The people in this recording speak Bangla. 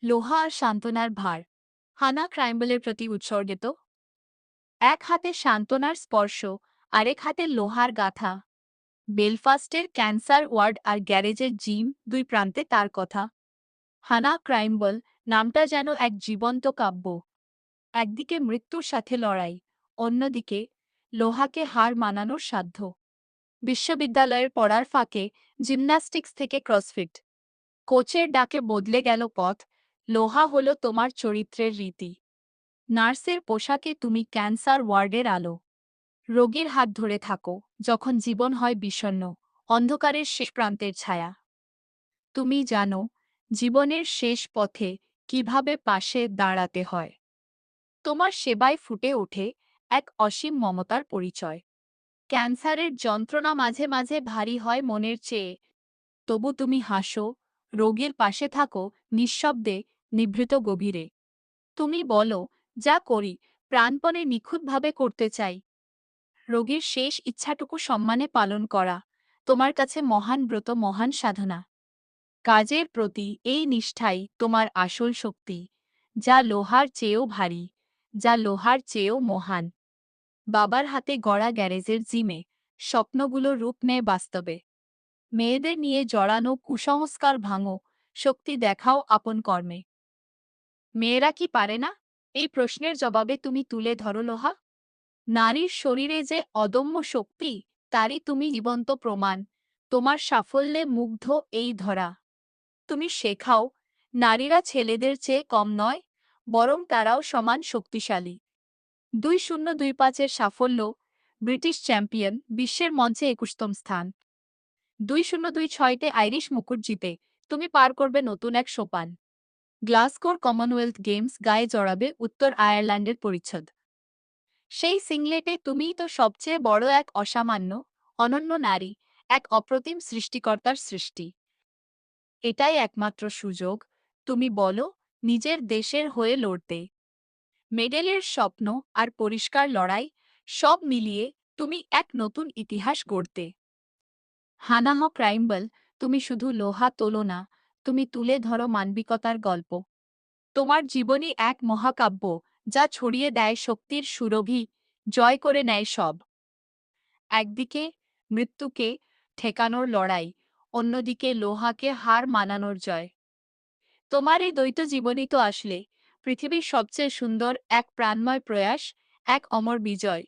লোহা আর সান্ত্বনার ভার। হানা ক্রাইম্বলের প্রতি উৎসর্গিত। এক হাতে সান্ত্বনার স্পর্শ, আরেক হাতে লোহার গাথা। বেলফাস্টের ক্যান্সার ওয়ার্ড আর গ্যারেজের জিম, দুই প্রান্তে তার কথা। হানা ক্রাইম্বল নামটা যেন এক জীবন্ত কাব্য। একদিকে মৃত্যুর সাথে লড়াই, অন্যদিকে লোহাকে হার মানানোর সাধ্য। বিশ্ববিদ্যালয়ের পড়ার ফাঁকে জিমন্যাস্টিক্স থেকে ক্রসফিট। কোচের ডাকে বদলে গেল পথ। লোহা হলো তোমার চরিত্রের রীতি। নার্সের পোশাকে তুমি ক্যান্সার ওয়ার্ডের আলো। রোগীর হাত ধরে থাকো যখন জীবন হয় বিষণ্ণ, অন্ধকারের শেষ প্রান্তের ছায়া। তুমি জানো জীবনের শেষ পথে কিভাবে পাশে দাঁড়াতে হয়। তোমার সেবায় ফুটে ওঠে এক অসীম মমতার পরিচয়। ক্যান্সারের যন্ত্রণা মাঝে মাঝে ভারী হয় মনের চেয়ে, তবু তুমি হাসো, রোগীর পাশে থাকো নিঃশব্দে, নিভৃত গভীরে। তুমি বলো, যা করি প্রাণপণে নিখুঁতভাবে করতে চাই। রোগীর শেষ ইচ্ছাটুকু সম্মানে পালন করা তোমার কাছে মহান ব্রত, মহান সাধনা। কাজের প্রতি এই নিষ্ঠাই তোমার আসল শক্তি, যা লোহার চেয়েও ভারী, যা লোহার চেয়েও মহান। বাবার হাতে গড়া গ্যারেজের জিমে স্বপ্নগুলো রূপ নেয় বাস্তবে। মেয়েদের নিয়ে জড়ানো কুসংস্কার ভাঙো, শক্তি দেখাও আপন কর্মে। মেয়েরা কি পারে না, এই প্রশ্নের জবাবে তুমি তুলে ধরো লোহা। নারীর শরীরে যে অদম্য শক্তি, তারই তুমি জীবন্ত প্রমাণ। তোমার সাফল্যে মুগ্ধ এই ধরা। তুমি শেখাও, নারীরা ছেলেদের চেয়ে কম নয়, বরং তারাও সমান শক্তিশালী। 2025-এর সাফল্য, ব্রিটিশ চ্যাম্পিয়ন, বিশ্বের মঞ্চে 21তম স্থান। 2026-তে আইরিশ মুকুট জিতে তুমি পার করবে নতুন এক সোপান। গ্লাসগোর কমনওয়েলথ গেমস গায়ে জড়াবে উত্তর আয়ারল্যান্ডের পরিচ্ছদ। সেই সিংলেটে তুমিই তো সবচেয়ে বড় এক অসামান্য, অনন্য নারী, এক অপ্রতিম সৃষ্টিকর্তার সৃষ্টি। এটাই একমাত্র সুযোগ, তুমি বলো, নিজের দেশের হয়ে লড়তে। মেডেলের স্বপ্ন আর পরিষ্কার লড়াই, সব মিলিয়ে তুমি এক নতুন ইতিহাস গড়তে। হানাহ ক্রাইম্বল, তুমি শুধু লোহা তোলো না, তুমি তুলে ধরো মানবিকতার গল্প। তোমার জীবনই এক মহাকাব্য, যা ছড়িয়ে দেয় শক্তির সুরভি, জয় করে নেয় সব। একদিকে মৃত্যুকে ঠেকানোর লড়াই, অন্যদিকে লোহাকে হার মানানোর জয়। তোমার এই দ্বৈত জীবনই তো আসলে পৃথিবীর সবচেয়ে সুন্দর এক প্রাণময় প্রয়াস, এক অমর বিজয়।